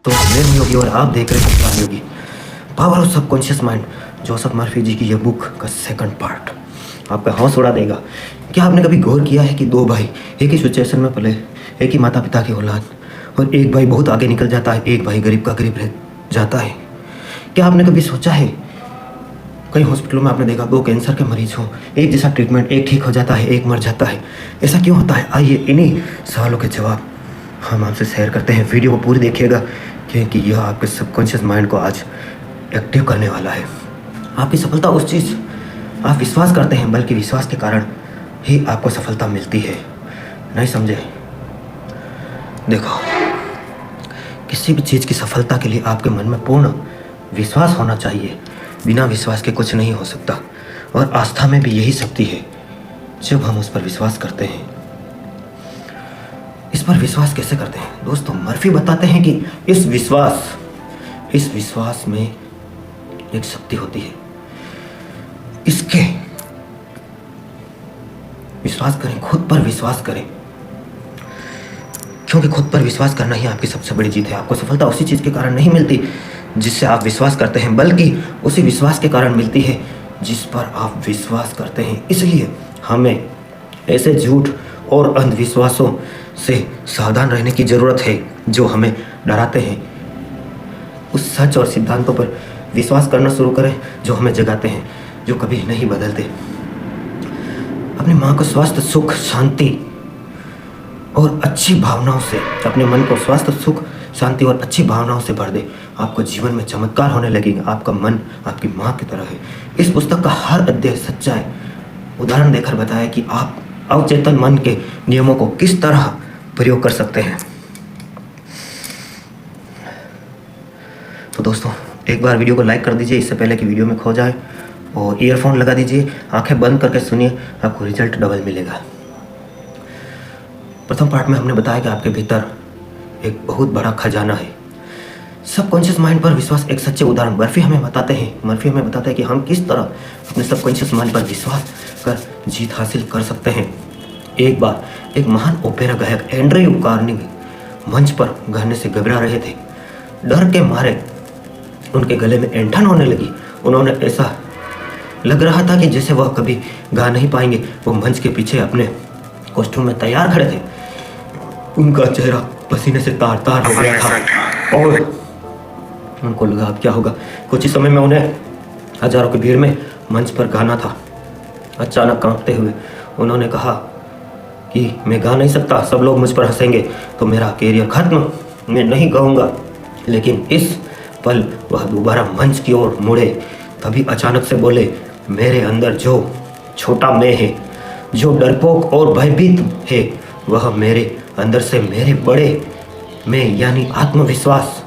तो मैं हूं योगी और आप देख रहे हैं कप्तान Yogi, power of subconscious mind. Joseph Murphy ji की यह बुक का सेकंड पार्ट आपका हौस उड़ा देगा। क्या आपने कभी गौर किया है कि दो भाई एक ही सिचुएशन में पले, एक ही माता पिता की औलाद, और एक भाई बहुत आगे निकल जाता है, एक भाई गरीब का गरीब रह जाता है। क्या आपने कभी सोचा है, कई हॉस्पिटलों में आपने देखा दो कैंसर के मरीज हों, एक जैसा ट्रीटमेंट, एक ठीक हो जाता है, एक मर जाता है। ऐसा क्यों होता है? आइए इन्हीं सवालों के जवाब हम आपसे शेयर करते हैं। वीडियो को पूरी देखिएगा क्योंकि यह आपके सबकॉन्शियस माइंड को आज एक्टिव करने वाला है। आपकी सफलता उस चीज़ आप विश्वास करते हैं, बल्कि विश्वास के कारण ही आपको सफलता मिलती है। नहीं समझे? देखो, किसी भी चीज़ की सफलता के लिए आपके मन में पूर्ण विश्वास होना चाहिए। बिना विश्वास के कुछ नहीं हो सकता, और आस्था में भी यही शक्ति है जब हम उस पर विश्वास करते हैं। इस पर विश्वास कैसे करते हैं दोस्तों? मर्फी बताते हैं कि इस विश्वास में एक शक्ति होती है। इसके विश्वास करें, खुद पर विश्वास करें, क्योंकि खुद पर विश्वास करना ही आपकी सबसे बड़ी जीत है। आपको सफलता उसी चीज़ के कारण नहीं मिलती जिससे आप विश्वास करते हैं, बल्कि उसी विश्वास के कारण मिलती है जिस पर आप विश्वास करते हैं। इसलिए हमें ऐसे झूठ और अंधविश्वासों से सावधान रहने की ज़रूरत है जो हमें डराते हैं। उस सच और सिद्धांतों पर विश्वास करना शुरू करें जो हमें जगाते हैं, जो कभी नहीं बदलते। अपनी माँ को स्वास्थ्य, सुख, शांति और अच्छी भावनाओं से, अपने मन को स्वास्थ्य, सुख, शांति और अच्छी भावनाओं से भर दे। आपको जीवन में चमत्कार होने लगेगा। आपका मन आपकी माँ की तरह है। इस पुस्तक का हर अध्याय सच्चाई उदाहरण देकर बताया कि आप अवचेतन मन के नियमों को किस तरह प्रयोग कर सकते हैं। तो दोस्तों, एक बार वीडियो को लाइक कर दीजिए इससे पहले कि वीडियो में खो जाए, और ईयरफोन लगा दीजिए, आंखें बंद करके सुनिए, आपको रिजल्ट डबल मिलेगा। प्रथम पार्ट में हमने बताया कि आपके भीतर एक बहुत बड़ा खजाना है। सबकॉन्शियस माइंड पर विश्वास एक सच्चे उदाहरण मर्फी हमें बताते हैं कि हम किस तरह अपने सबकॉन्शियस माइंड पर विश्वास कर जीत हासिल कर सकते हैं। एक बार एक महान ओपेरा गायक एंड्रयू कार्नेगी मंच पर गाने से घबरा रहे थे। डर के मारे उनके गले में ऐंठन होने लगी। उन्होंने ऐसा लग रहा था कि जैसे वह कभी गा नहीं पाएंगे। वो मंच के पीछे अपने कॉस्ट्यूम में तैयार खड़े थे। उनका चेहरा पसीने से तार तार हो गया था और उनको लगा अब क्या होगा। कुछ ही समय में उन्हें हजारों की भीड़ में मंच पर गाना था। अचानक कांपते हुए उन्होंने कहा कि मैं गा नहीं सकता, सब लोग मुझ पर हंसेंगे, तो मेरा कैरियर खत्म, मैं नहीं गाऊंगा। लेकिन इस पल वह दोबारा मंच की ओर मुड़े। तभी अचानक से बोले, मेरे अंदर जो छोटा मैं है, जो डरपोक और भयभीत है, वह मेरे अंदर से मेरे बड़े मैं यानी आत्मविश्वास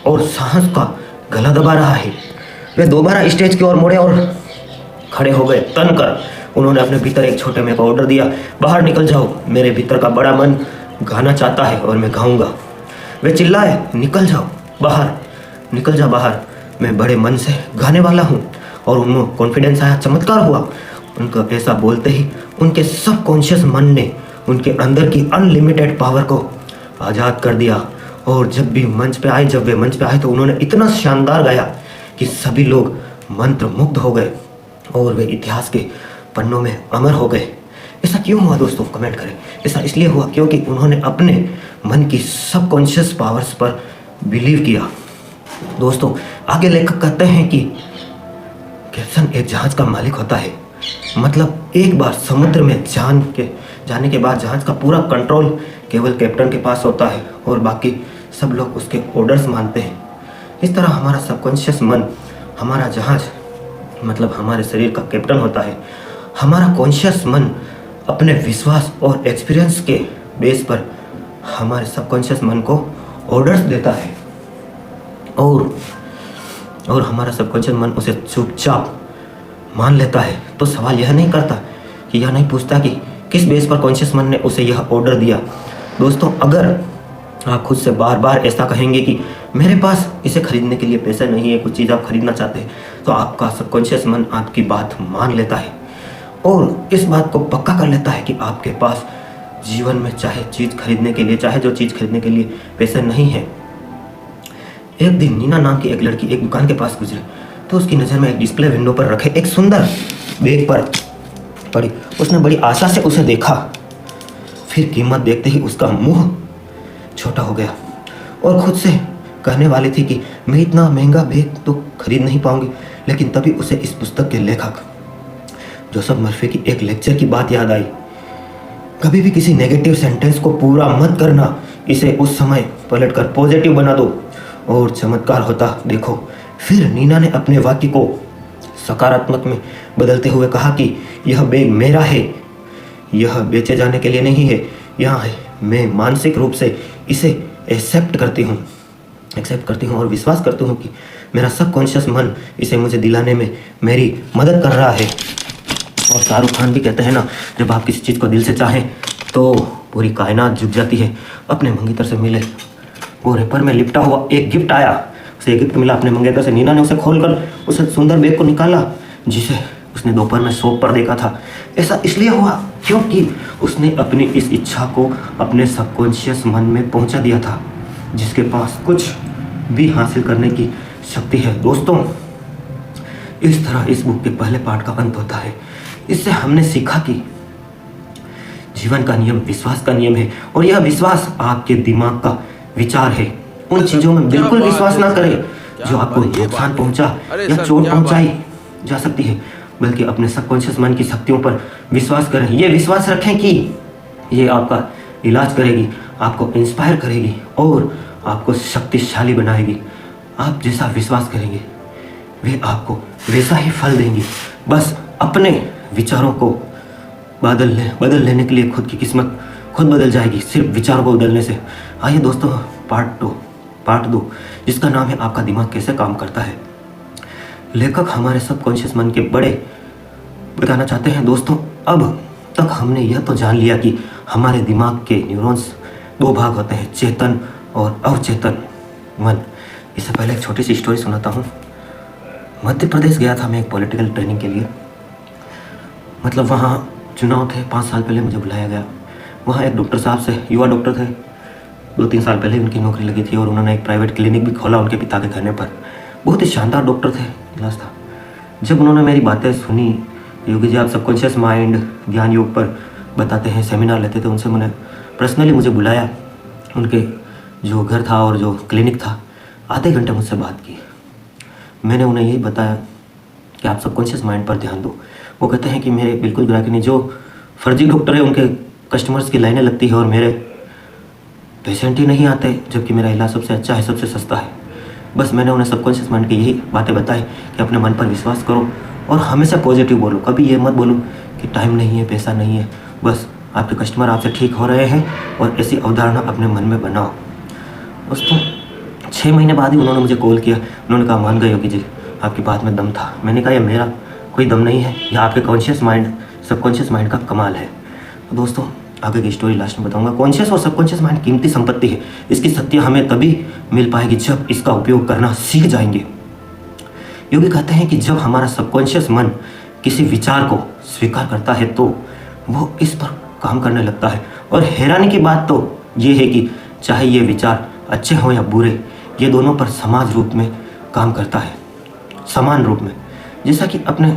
और साहस का गला दबा रहा है। वे दोबारा स्टेज की ओर मुड़े और खड़े हो गए। तन कर उन्होंने अपने भीतर एक छोटे में को ऑर्डर दिया, बाहर निकल जाओ, मेरे भीतर का बड़ा मन गाना चाहता है और मैं गाऊंगा। वे चिल्लाए, निकल जाओ बाहर, निकल जा बाहर, मैं बड़े मन से गाने वाला हूँ। और उनमें कॉन्फिडेंस आया, चमत्कार हुआ। उनका ऐसा बोलते ही उनके सबकॉन्शियस मन ने उनके अंदर की अनलिमिटेड पावर को आज़ाद कर दिया। और जब वे मंच पे आए तो उन्होंने इतना शानदार गाया कि सभी लोग मंत्र मुग्ध हो गए और वे इतिहास के पन्नों में अमर हो गए। ऐसा क्यों हुआ दोस्तों? कमेंट करें। ऐसा इसलिए हुआ क्योंकि उन्होंने अपने मन की सबकॉन्शियस पावर्स पर बिलीव किया। दोस्तों, आगे लेखक कहते हैं कि कैप्टन एक जहाज का मालिक होता है। मतलब एक बार समुद्र में जाने के बाद जहाज का पूरा कंट्रोल केवल कैप्टन के पास होता है और बाकी सब लोग उसके ऑर्डर्स मानते हैं। इस तरह हमारा सबकॉन्शियस मन हमारा जहाज मतलब हमारे शरीर का कैप्टन होता है। हमारा कॉन्शियस मन अपने विश्वास और एक्सपीरियंस के बेस पर हमारे सबकॉन्शियस मन को ऑर्डर्स देता है, और हमारा सबकॉन्शियस मन उसे चुपचाप मान लेता है। तो सवाल यह नहीं करता कि यह नहीं पूछता कि किस बेस पर कॉन्शियस मन ने उसे यह ऑर्डर दिया। दोस्तों, अगर आप खुद से बार बार ऐसा कहेंगे कि मेरे पास इसे खरीदने के लिए पैसे नहीं है, कुछ चीज़ आप खरीदना चाहते हैं, तो आपका सबकॉन्शियस मन आपकी बात मान लेता है और इस बात को पक्का कर लेता है कि आपके पास जीवन में चाहे जो चीज़ खरीदने के लिए पैसे नहीं है। एक दिन नीना नाम की एक लड़की एक दुकान के पास गुजरी तो उसकी नज़र में एक डिस्प्ले विंडो पर रखे एक सुंदर बैग पर पड़ी। उसने बड़ी आशा से उसे देखा, फिर कीमत देखते ही उसका मुंह छोटा हो गया और खुद से कहने वाली थी कि मैं इतना महंगा बैग तो खरीद नहीं पाऊंगी। लेकिन तभी उसे इस पुस्तक के लेखक जोसेफ मर्फी की एक लेक्चर की बात याद आई। कभी भी किसी नेगेटिव सेंटेंस को पूरा मत करना, इसे उस समय पलटकर पॉजिटिव बना दो और चमत्कार होता देखो। फिर नीना ने अपने वाक्य को सकारात्मक में बदलते हुए कहा कि यह बैग मेरा है, यह बेचे जाने के लिए नहीं है, यहाँ है। मैं मानसिक रूप से इसे एक्सेप्ट करती हूँ और विश्वास करती हूँ कि मेरा सबकॉन्शियस मन इसे मुझे दिलाने में मेरी मदद कर रहा है। और शाहरुख खान भी कहते हैं ना, जब आप किसी चीज़ को दिल से चाहें तो पूरी कायनात झुक जाती है। अपने मंगेतर से मिले वो रेपर में लिपटा हुआ एक गिफ्ट आया, उसे गिफ्ट मिला अपने मंगेतर से। नीना ने उसे खोलकर उस सुंदर बैग को निकाला जिसे उसने दोपहर में शॉप पर देखा था। ऐसा इसलिए हुआ क्योंकि उसने अपनी इस इच्छा को अपने सबकॉन्शियस मन में पहुंचा दिया था, जिसके पास कुछ भी हासिल करने की शक्ति है। दोस्तों, इस तरह इस बुक के पहले पार्ट का अंत होता है। इससे हमने सीखा कि जीवन का नियम विश्वास का नियम है और यह विश्वास आपके दिमाग का विचार है। उन चीज़ों में बिल्कुल विश्वास ना करें जो आपको नुकसान पहुंचा या चोट पहुंचाई जा सकती है, बल्कि अपने सबकॉन्शियस मन की शक्तियों पर विश्वास करें। ये विश्वास रखें कि ये आपका इलाज करेगी, आपको इंस्पायर करेगी और आपको शक्तिशाली बनाएगी। आप जैसा विश्वास करेंगे वे आपको वैसा ही फल देंगी। बस अपने विचारों को बदल लेने के लिए खुद की किस्मत खुद बदल जाएगी, सिर्फ विचारों को बदलने से। आइए दोस्तों, पार्ट 2 जिसका नाम है आपका दिमाग कैसे काम करता है। लेखक हमारे सबकॉन्शियस मन के बड़े बताना चाहते हैं। दोस्तों, अब तक हमने यह तो जान लिया कि हमारे दिमाग के न्यूरॉन्स 2 भाग होते हैं, चेतन और अवचेतन मन। इससे पहले एक छोटी सी स्टोरी सुनाता हूँ। मध्य प्रदेश गया था मैं एक पॉलिटिकल ट्रेनिंग के लिए। मतलब वहाँ चुनाव थे, 5 साल पहले मुझे बुलाया गया। वहाँ एक डॉक्टर साहब से, युवा डॉक्टर थे, 2-3 साल पहले उनकी नौकरी लगी थी और उन्होंने एक प्राइवेट क्लिनिक भी खोला उनके पिता के कहने पर। बहुत ही शानदार डॉक्टर थे, इलाज था। जब उन्होंने मेरी बातें सुनी, योगी जी आप सबकॉन्शियस माइंड ध्यान योग पर बताते हैं, सेमिनार लेते थे, उनसे मैंने पर्सनली मुझे बुलाया उनके जो घर था और जो क्लिनिक था। आधे घंटे मुझसे बात की। मैंने उन्हें यही बताया कि आप सबकॉन्शियस माइंड पर ध्यान दो। वो कहते हैं कि मेरे बिल्कुल ग्राहक नहीं, जो फर्जी डॉक्टर है उनके कस्टमर्स की लाइनें लगती है और मेरे पेशेंट ही नहीं आते, जबकि मेरा इलाज सबसे अच्छा है, सबसे सस्ता है। बस मैंने उन्हें सबकॉन्शियस माइंड की यही बातें बताई कि अपने मन पर विश्वास करो और हमेशा पॉजिटिव बोलो। कभी ये मत बोलो कि टाइम नहीं है, पैसा नहीं है। बस आपके कस्टमर आपसे ठीक हो रहे हैं और ऐसी अवधारणा अपने मन में बनाओ। दोस्तों, 6 महीने बाद ही उन्होंने मुझे कॉल किया। उन्होंने कहा मान गए योगी जी, आपकी बात में दम था। मैंने कहा यह मेरा कोई दम नहीं है, यह आपके कॉन्शियस माइंड सबकॉन्शियस माइंड का कमाल है। तो दोस्तों, आगे की स्टोरी लास्ट में बताऊंगा। कॉन्शियस और सबकॉन्शियस माइंड कीमती संपत्ति है। इसकी सत्य हमें तभी मिल पाएगी जब इसका उपयोग करना सीख जाएंगे। योगी कहते हैं कि जब हमारा सबकॉन्शियस मन किसी विचार को स्वीकार करता है तो वो इस पर काम करने लगता है। और हैरानी की बात तो ये है कि चाहे ये विचार अच्छे हों या बुरे, ये दोनों पर समान रूप में काम करता है, समान रूप में। जैसा कि अपने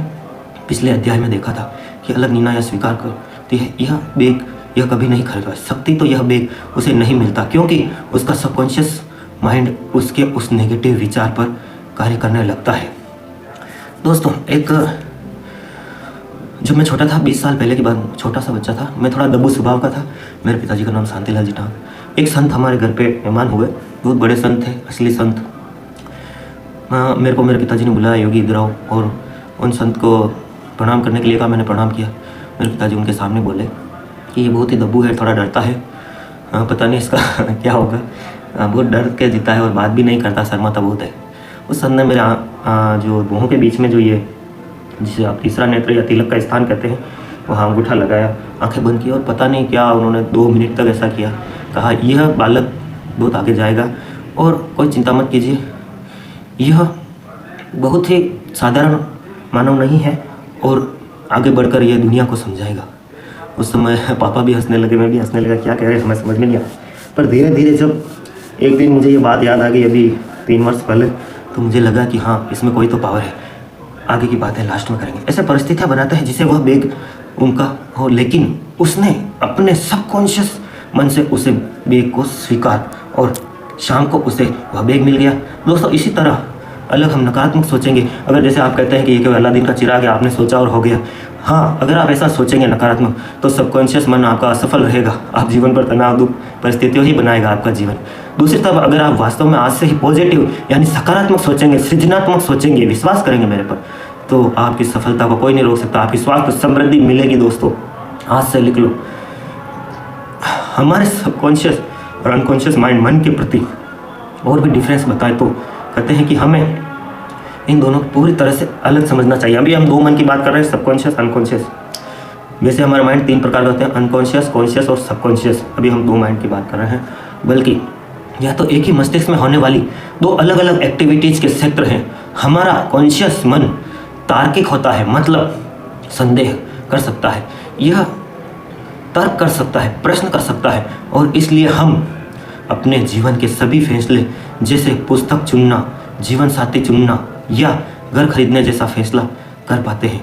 पिछले अध्याय में देखा था कि अलग नीना यह स्वीकार करती है, यह बैग यह कभी नहीं खरीदा सकती, तो यह बैग उसे नहीं मिलता क्योंकि उसका सबकॉन्शियस माइंड उसके उस नेगेटिव विचार पर कार्य करने लगता है। दोस्तों, एक जब मैं छोटा था, 20 साल पहले की बात, छोटा सा बच्चा था, मैं थोड़ा दब्बू स्वभाव का था। मेरे पिताजी का नाम शांतिलाल जी था। एक संत हमारे घर पे मेहमान हुए, बहुत बड़े संत थे, असली संत। मेरे को मेरे पिताजी ने बुलाया, योगी इधर आओ, और उन संत को प्रणाम करने के लिए कहा। मैंने प्रणाम किया। मेरे पिताजी उनके सामने बोले कि ये बहुत ही दब्बू है, थोड़ा डरता है, पता नहीं इसका क्या होगा, बहुत डर के जीता है और बात भी नहीं करता, शर्माता बहुत है। उस संत ने मेरे जो भुहों के बीच में जो ये जिसे आप तीसरा नेत्र या तिलक का स्थान कहते हैं, वहाँ अंगूठा लगाया, आंखें बंद की और पता नहीं क्या उन्होंने 2 मिनट तक ऐसा किया। कहा यह बालक बहुत आगे जाएगा और कोई चिंता मत कीजिए, यह बहुत ही साधारण मानव नहीं है और आगे बढ़कर यह दुनिया को समझाएगा। उस समय पापा भी हंसने लगे, मैं भी हंसने लगा, क्या कह रहे हैं हमें समझ में नहीं आया। पर धीरे धीरे जब एक दिन मुझे ये बात याद आ गई, अभी 3 वर्ष पहले तो मुझे लगा कि हाँ इसमें कोई तो पावर है, आगे की बात है लास्ट में करेंगे। ऐसे परिस्थितियाँ बनाता है जिसे वह बेग उनका हो, लेकिन उसने अपने सबकॉन्शियस मन से उसे बेग को स्वीकार और शाम को उसे वह बेग मिल गया। दोस्तों इसी तरह अलग हम नकारात्मक सोचेंगे, अगर जैसे आप कहते हैं कि ये केवल अलादीन का चिराग है, आपने सोचा और हो गया, हाँ अगर आप ऐसा सोचेंगे नकारात्मक तो सबकॉन्शियस मन आपका असफल रहेगा, आप जीवन पर तनाव दुख परिस्थितियों ही बनाएगा आपका जीवन। दूसरी तरफ अगर आप वास्तव में आज से ही पॉजिटिव यानी सकारात्मक सोचेंगे, सृजनात्मक सोचेंगे, विश्वास करेंगे मेरे पर, तो आपकी सफलता को कोई नहीं रोक सकता, आपकी स्वास्थ्य समृद्धि मिलेगी। दोस्तों आज से लिख लो, हमारे सबकॉन्शियस और अनकॉन्शियस माइंड मन के प्रति और भी डिफरेंस बताएं तो कहते हैं कि हमें इन दोनों को पूरी तरह से अलग समझना चाहिए। अभी हम 2 मन की बात कर रहे हैं, सबकॉन्शियस अनकॉन्शियस। वैसे हमारे माइंड 3 प्रकार के होते हैं, अनकॉन्शियस, कॉन्शियस और सबकॉन्शियस। अभी हम 2 माइंड की बात कर रहे हैं, बल्कि यह तो एक ही मस्तिष्क में होने वाली 2 अलग अलग एक्टिविटीज़ के क्षेत्र हैं। हमारा कॉन्शियस मन तार्किक होता है, मतलब संदेह कर सकता है, यह तर्क कर सकता है, प्रश्न कर सकता है, और इसलिए हम अपने जीवन के सभी फैसले जैसे पुस्तक चुनना, जीवन साथी चुनना या घर खरीदने जैसा फैसला कर पाते हैं।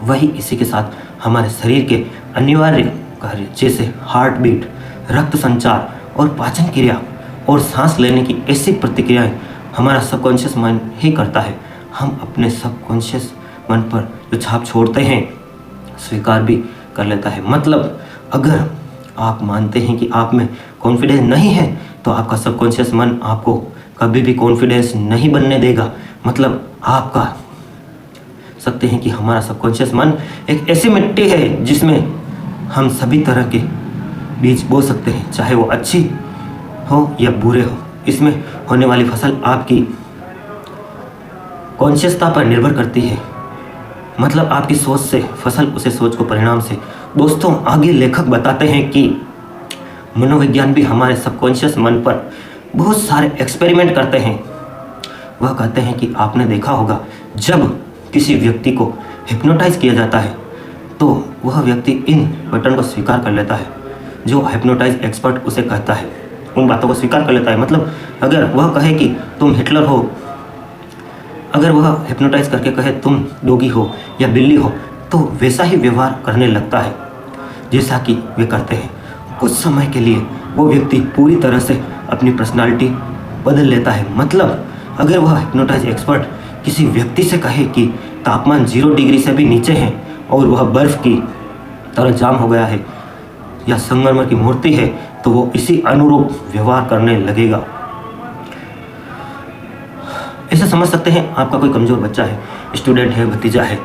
वही इसी के साथ हमारे शरीर के अनिवार्य कार्य जैसे हार्ट बीट, रक्त संचार और पाचन क्रिया और सांस लेने की ऐसी प्रतिक्रियाएं हमारा सबकॉन्शियस माइंड ही करता है। हम अपने सबकॉन्शियस मन पर जो छाप छोड़ते हैं स्वीकार भी कर लेता है। मतलब अगर आप मानते हैं कि आप में कॉन्फिडेंस नहीं है तो आपका सबकॉन्शियस मन आपको कभी भी कॉन्फिडेंस नहीं बनने देगा। मतलब आप कह सकते हैं कि हमारा सबकॉन्शियस मन एक ऐसी मिट्टी है जिसमें हम सभी तरह के बीज बो सकते हैं, चाहे वो अच्छी हो या बुरे हो। इसमें होने वाली फसल आपकी कॉन्शियसता पर निर्भर करती है, मतलब आपकी सोच से फसल उसे सोच को परिणाम से। दोस्तों आगे लेखक बताते हैं कि मनोविज्ञान भी हमारे सबकॉन्शियस मन पर बहुत सारे एक्सपेरिमेंट करते हैं। वह कहते हैं कि आपने देखा होगा जब किसी व्यक्ति को हिप्नोटाइज किया जाता है तो वह व्यक्ति इन बटन को स्वीकार कर लेता है जो हिप्नोटाइज एक्सपर्ट उसे कहता है, उन बातों को स्वीकार कर लेता है। मतलब अगर वह कहे कि तुम हिटलर हो, अगर वह हिप्नोटाइज करके कहे तुम डोगी हो या बिल्ली हो, तो वैसा ही व्यवहार करने लगता है जैसा कि वे करते हैं। कुछ समय के लिए वो व्यक्ति पूरी तरह से अपनी पर्सनालिटी बदल लेता है। मतलब अगर वह हिप्नोटाइज एक्सपर्ट किसी व्यक्ति से कहे कि तापमान 0 डिग्री से भी नीचे है और वह बर्फ़ की तरह जाम हो गया है या संगमरमर की मूर्ति है, तो वो इसी अनुरूप व्यवहार करने लगेगा। ऐसे समझ सकते हैं आपका कोई कमज़ोर बच्चा है, स्टूडेंट है, भतीजा है,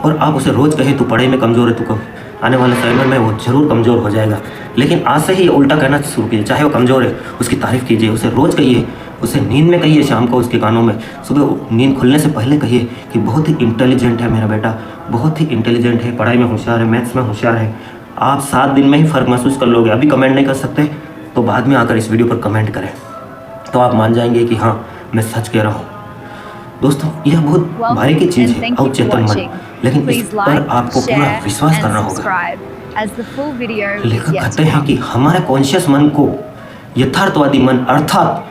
और आप उसे रोज़ कहें तू पढ़ाई में कमज़ोर है, तू आने वाले समय में वो ज़रूर कमज़ोर हो जाएगा। लेकिन आज से ही उल्टा कहना शुरू कीजिए, चाहे वो कमज़ोर है उसकी तारीफ़ कीजिए, उसे रोज़ कहिए, उसे नींद में कहिए, शाम को उसके कानों में, सुबह नींद खुलने से पहले कहिए कि बहुत ही इंटेलिजेंट है मेरा बेटा, बहुत ही इंटेलिजेंट है, पढ़ाई में होशियार है, मैथ्स में होशियार है। आप 7 दिन में ही फ़र्क महसूस कर लोगे। अभी कमेंट नहीं कर सकते तो बाद में आकर इस वीडियो पर कमेंट करें, तो आप मान जाएंगे कि हाँ मैं सच कह रहा हूँ। दोस्तों यह बहुत भारी की चीज़ है अवचेतन मन, लेकिन इस पर आपको पूरा विश्वास करना होगा। लेखक कहते हैं कि हमारे कॉन्शियस मन को यथार्थवादी मन अर्थात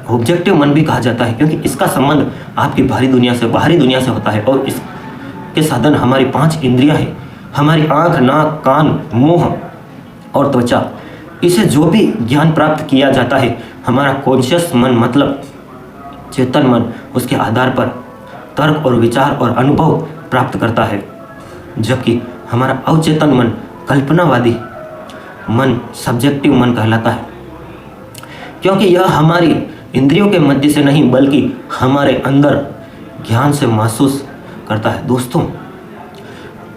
ऑब्जेक्टिव मन भी कहा जाता है, क्योंकि इसका संबंध आपकी बाहरी दुनिया से होता है, और इसके साधन हमारी 5 इंद्रियां हैं, हमारी आँख, नाक, कान, मुंह और त्वचा। इसे जो भी ज्ञान प्राप्त किया जाता है हमारा कॉन्शियस मन मतलब चेतन मन उसके आधार पर तर्क और विचार और अनुभव प्राप्त करता है, जबकि हमारा अवचेतन मन कल्पनावादी मन सब्जेक्टिव मन कहलाता है, क्योंकि यह हमारी इंद्रियों के मध्य से नहीं बल्कि हमारे अंदर ज्ञान से महसूस करता है। दोस्तों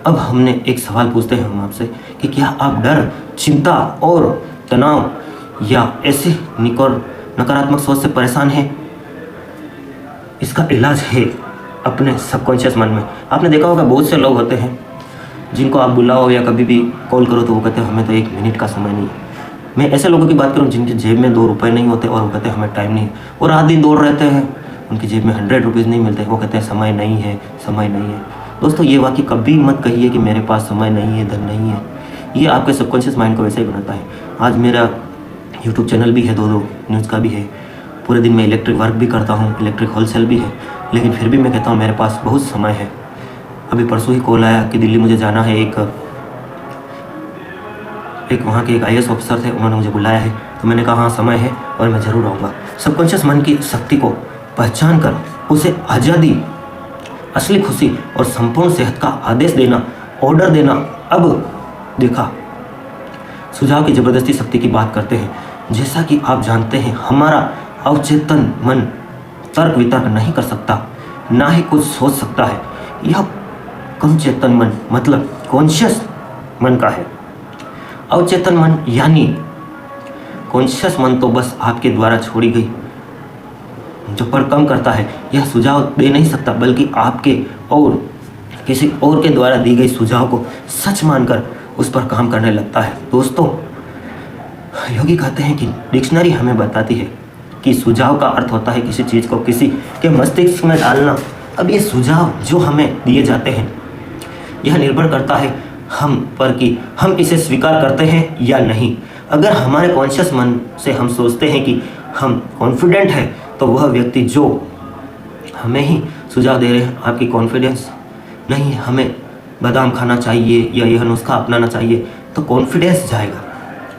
अब हमने एक सवाल पूछते हैं हम आपसे कि क्या आप डर, चिंता और तनाव या ऐसे नकारात्मक सोच से परेशान हैं? इसका इलाज है अपने सबकॉन्शियस मन में। आपने देखा होगा बहुत से लोग होते हैं जिनको आप बुलाओ या कभी भी कॉल करो तो वो कहते हैं हमें तो 1 मिनट का समय नहीं है। मैं ऐसे लोगों की बात करूं जिनकी जेब में 2 रुपये नहीं होते और वो कहते हैं हमें टाइम नहीं है, वो रात दिन दौड़ रहते हैं, उनकी जेब में 100 रुपीज़ नहीं मिलते, वो कहते हैं समय नहीं है, समय नहीं है। दोस्तों ये वाकई कभी मत कहिए कि मेरे पास समय नहीं है, धन नहीं है। ये आपके सबकॉन्शियस माइंड को वैसे ही बनाता है। आज मेरा यूट्यूब चैनल भी है, 2 न्यूज़ का भी है, पूरे दिन मैं इलेक्ट्रिक वर्क भी करता हूँ, इलेक्ट्रिक होलसेल भी है, लेकिन फिर भी मैं कहता हूँ मेरे पास बहुत समय है। अभी परसों ही कॉल आया कि दिल्ली मुझे जाना है, एक वहाँ के एक IAS ऑफिसर थे, उन्होंने मुझे बुलाया है। तो मैंने कहा हाँ समय है और मैं ज़रूर आऊँगा। सबकॉन्शियस मन की शक्ति को पहचान कर उसे आज़ादी, असली खुशी और संपूर्ण सेहत का आदेश देना, ऑर्डर देना। अब देखा, सुझाव की ज़बरदस्ती शक्ति की बात करते हैं। जैसा कि आप जानते हैं, हमारा अवचेतन मन तर्क वितर्क नहीं कर सकता, ना ही कुछ सोच सकता है। यह कम चेतन मन मतलब कॉन्शियस मन का है। अवचेतन मन यानी कॉन्शियस मन तो बस आपके द्वारा छोड़ी गई जो पर कम करता है, यह सुझाव दे नहीं सकता, बल्कि आपके और किसी और के द्वारा दी गई सुझाव को सच मानकर उस पर काम करने लगता है। दोस्तों, योगी कहते हैं कि डिक्शनरी हमें बताती है कि सुझाव का अर्थ होता है किसी चीज़ को किसी के मस्तिष्क में डालना। अब ये सुझाव जो हमें दिए जाते हैं, यह निर्भर करता है हम पर कि हम इसे स्वीकार करते हैं या नहीं। अगर हमारे कॉन्शियस मन से हम सोचते हैं कि हम कॉन्फिडेंट हैं, तो वह व्यक्ति जो हमें ही सुझाव दे रहे हैं, आपकी कॉन्फिडेंस नहीं, हमें बादाम खाना चाहिए या यह नुस्खा अपनाना चाहिए, तो कॉन्फिडेंस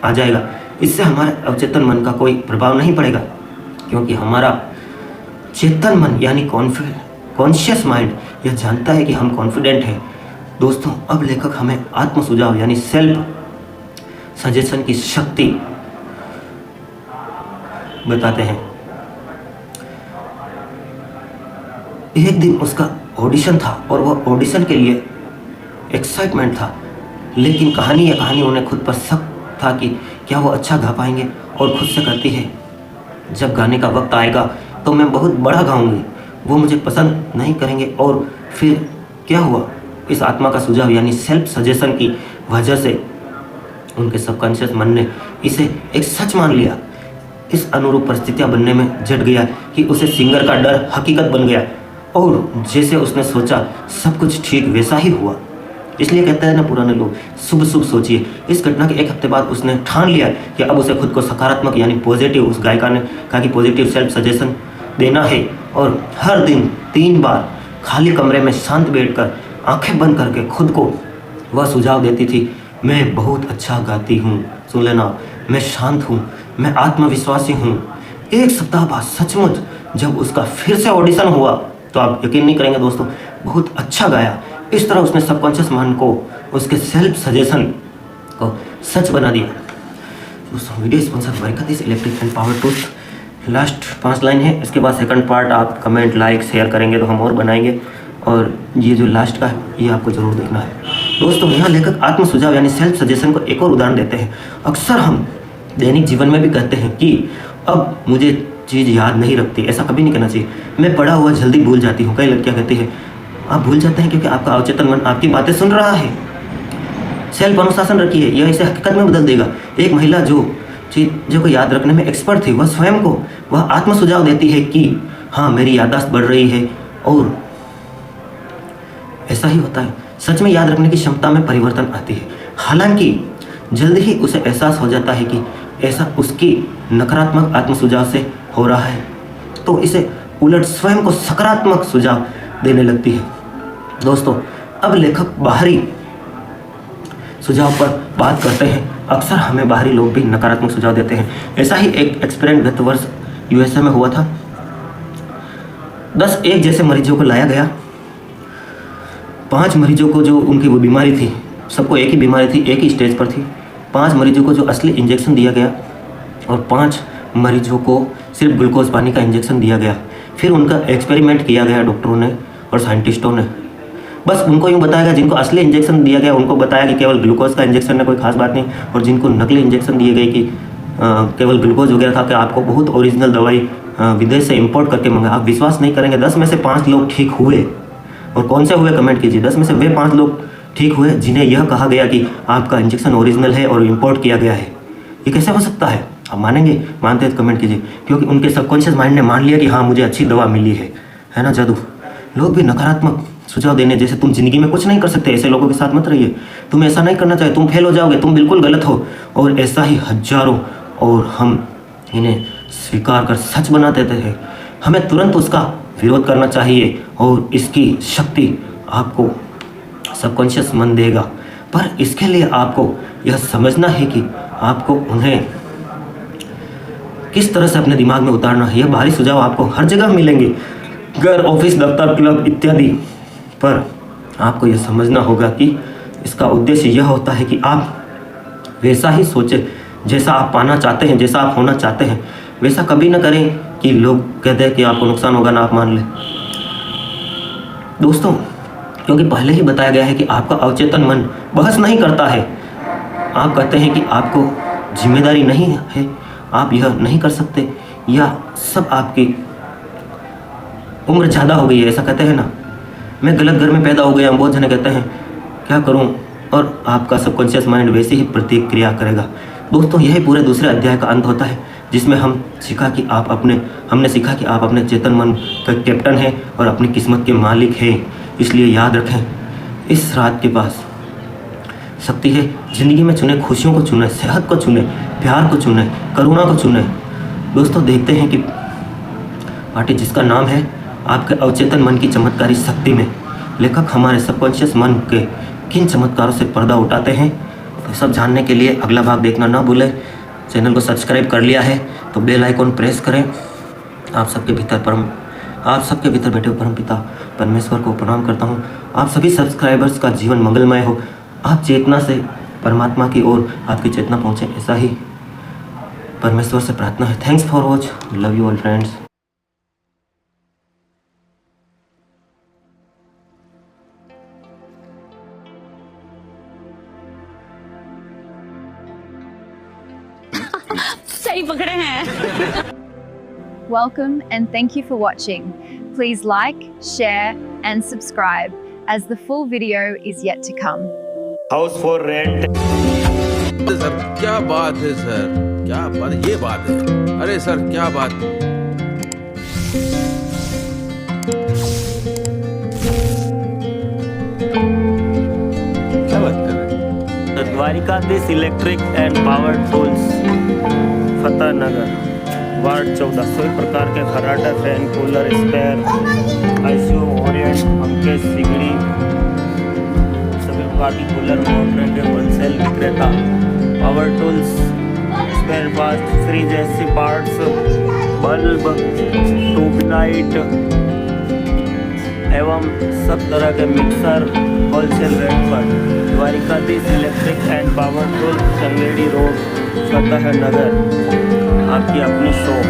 आ जाएगा। इससे हमारे अवचेतन मन का कोई प्रभाव नहीं पड़ेगा, क्योंकि हमारा चेतन मन यानी कॉन्शियस माइंड यह जानता है कि हम कॉन्फिडेंट हैं। दोस्तों, अब लेखक हमें आत्म सुझाव यानी सेल्फ सजेशन की शक्ति बताते हैं। एक दिन उसका ऑडिशन था और वह ऑडिशन के लिए एक्साइटमेंट था, लेकिन कहानी उन्हें खुद पर शक था कि क्या वो अच्छा गा पाएंगे, और खुद से कहती है जब गाने का वक्त आएगा तो मैं बहुत बड़ा गाऊंगी, वो मुझे पसंद नहीं करेंगे। और फिर क्या हुआ, इस आत्मा का सुझाव यानी सेल्फ सजेशन की वजह से उनके सबकॉन्शियस मन ने इसे एक सच मान लिया। इस अनुरूप परिस्थितियां बनने में जट गया कि उसे सिंगर का डर हकीकत बन गया, और जैसे उसने सोचा सब कुछ ठीक वैसा ही हुआ। इसलिए कहते हैं ना पुराने लोग, शुभ शुभ सोचिए। इस घटना के 1 हफ्ते बाद उसने ठान लिया कि अब उसे खुद को सकारात्मक यानी पॉजिटिव, उस गायिका ने कहा कि पॉजिटिव सेल्फ सजेशन देना है, और हर दिन 3 बार खाली कमरे में शांत बैठकर आंखें बंद करके खुद को वह सुझाव देती थी, मैं बहुत अच्छा गाती हूँ, सुन लेना, मैं शांत हूँ, मैं आत्मविश्वासी हूँ। 1 सप्ताह बाद सचमुच जब उसका फिर से ऑडिशन हुआ, तो आप यकीन नहीं करेंगे दोस्तों, बहुत अच्छा गाया। इस तरह उसने सबकॉन्शियस मन को, उसके सेल्फ सजेशन को सच बना दिया। दोस्तों, वीडियो स्पॉन्सर बरकत electric and power tools. Last 5 line है, इसके बाद सेकंड पार्ट आप कमेंट लाइक शेयर करेंगे तो हम और बनाएंगे, और ये जो लास्ट का है ये आपको ज़रूर देखना है। दोस्तों, यहाँ लेखक आत्म सुझाव यानी सेल्फ सजेशन को एक और उदाहरण देते हैं। अक्सर हम दैनिक जीवन में भी कहते हैं कि अब मुझे चीज़ याद नहीं रखती। ऐसा कभी नहीं कहना चाहिए। मैं पढ़ा हुआ जल्दी भूल जाती हूँ। कई लड़कियाँ कहती है आप भूल जाते हैं क्योंकि आपका अवचेतन मन आपकी बातें सुन रहा है। सेल्फ अनुशासन रखिए, यह इसे हकीकत में बदल देगा। एक महिला जो चीज़ों को याद रखने में एक्सपर्ट थी, वह स्वयं को वह आत्म सुझाव देती है कि हाँ मेरी याददाश्त बढ़ रही है, और ऐसा ही होता है। सच में याद रखने की क्षमता में परिवर्तन आती है। हालांकि जल्द ही उसे एहसास हो जाता है कि ऐसा उसकी नकारात्मक आत्म सुझाव से हो रहा है, तो इसे उलट स्वयं को सकारात्मक सुझाव देने लगती है। दोस्तों, अब लेखक बाहरी सुझाव पर बात करते हैं। अक्सर हमें बाहरी लोग भी नकारात्मक सुझाव देते हैं। ऐसा ही एक एक्सपेरिमेंट गत वर्ष USA में हुआ था। 10 एक जैसे मरीजों को लाया गया। 5 मरीजों को जो उनकी वो बीमारी थी, सबको एक ही बीमारी थी, एक ही स्टेज पर थी। 5 मरीजों को जो असली इंजेक्शन दिया गया, और 5 मरीजों को सिर्फ ग्लूकोज पानी का इंजेक्शन दिया गया। फिर उनका एक्सपेरिमेंट किया गया डॉक्टरों ने और साइंटिस्टों ने। बस उनको यूँ बताया गया, जिनको असली इंजेक्शन दिया गया उनको बताया कि केवल ग्लूकोज का इंजेक्शन है, कोई खास बात नहीं। और जिनको नकली इंजेक्शन दिए गए कि केवल ग्लूकोज वगैरह था, कि आपको बहुत ओरिजिनल दवाई विदेश से इंपोर्ट करके मंगाया। आप विश्वास नहीं करेंगे, 10 में से 5 लोग ठीक हुए। और कौन से हुए कमेंट कीजिए। 10 में से वे 5 लोग ठीक हुए जिन्हें यह कहा गया कि आपका इंजेक्शन ओरिजिनल है और इंपोर्ट किया गया है। ये कैसे हो सकता है? आप मानेंगे? मानते हैं तो कमेंट कीजिए। क्योंकि उनके सबकॉन्शियस माइंड ने मान लिया कि हाँ मुझे अच्छी दवा मिली है ना जादू। लोग भी नकारात्मक सुझाव देने, जैसे तुम जिंदगी में कुछ नहीं कर सकते, ऐसे लोगों के साथ मत रहिए, तुम्हें ऐसा नहीं करना चाहिए, तुम फेल हो जाओगे, तुम बिल्कुल गलत हो, और ऐसा ही हजारों। और हम इन्हें स्वीकार कर सच बना देते हैं, हमें तुरंत उसका विरोध करना चाहिए और इसकी शक्ति आपको सबकॉन्शियस मन देगा। पर इसके लिए आपको यह समझना है कि आपको उन्हें किस तरह से अपने दिमाग में उतारना है। यह बाहरी सुझाव आपको हर जगह मिलेंगे, घर, ऑफिस, दफ्तर, क्लब इत्यादि। पर आपको यह समझना होगा कि इसका उद्देश्य यह होता है कि आप वैसा ही सोचें जैसा आप पाना चाहते हैं, जैसा आप होना चाहते हैं। वैसा कभी ना करें कि लोग कहते हैं कि आपको नुकसान होगा ना आप मान लें। दोस्तों, क्योंकि पहले ही बताया गया है कि आपका अवचेतन मन बहस नहीं करता है। आप कहते हैं कि आपको जिम्मेदारी नहीं है, आप यह नहीं कर सकते, या सब आपकी उम्र ज़्यादा हो गई है, ऐसा कहते हैं ना। मैं गलत घर में पैदा हो गया, बहुत जने कहते हैं क्या करूं, और आपका सबकॉन्शियस माइंड वैसे ही प्रतिक्रिया करेगा। दोस्तों, यही पूरे दूसरे अध्याय का अंत होता है, जिसमें हमने सीखा कि आप अपने चेतन मन का कैप्टन हैं और अपनी किस्मत के मालिक हैं। इसलिए याद रखें, इस रात के पास शक्ति है। ज़िंदगी में चुने, खुशियों को चुने, सेहत को चुने, प्यार को चुने, करुणा को चुने। दोस्तों, देखते हैं कि पार्टी जिसका नाम है आपके अवचेतन मन की चमत्कारी शक्ति में लेखक हमारे सबकॉन्शियस मन के किन चमत्कारों से पर्दा उठाते हैं। तो सब जानने के लिए अगला भाग देखना ना भूलें। चैनल को सब्सक्राइब कर लिया है तो बेल आइकॉन प्रेस करें। आप सबके भीतर बैठे हुए परमपिता परमेश्वर को प्रणाम करता हूँ। आप सभी सब्सक्राइबर्स का जीवन मंगलमय हो। आप चेतना से परमात्मा की ओर आपकी चेतना पहुँचे, ऐसा ही परमेश्वर से प्रार्थना है। Thanks for watch, love you all friends. सही पकड़े हैं। Welcome and thank you for watching. Please like, share and subscribe as the full video is yet to come. House for rent. Sir क्या बात है सर, क्या बात, ये बात है। अरे सर क्या बात। क्या बात कर रहे हैं? Dwarkadhish electric and power tools, Fateh Nagar, ward 14। सभी प्रकार के खर्राटा, fan, cooler, spare, ICU, Orient, पंखे, सिगड़ी, सभी प्रकार की कूलर, मोटर के होलसेल विक्रेता। Power tools, spare parts, fridge, AC parts, bulb, tubelight एवं सब तरह के मिक्सर होलसेल रेट पर। Dwarkadhish electric and power tools, Sangedi road, Fateh Nagar, आपकी अपनी शॉप।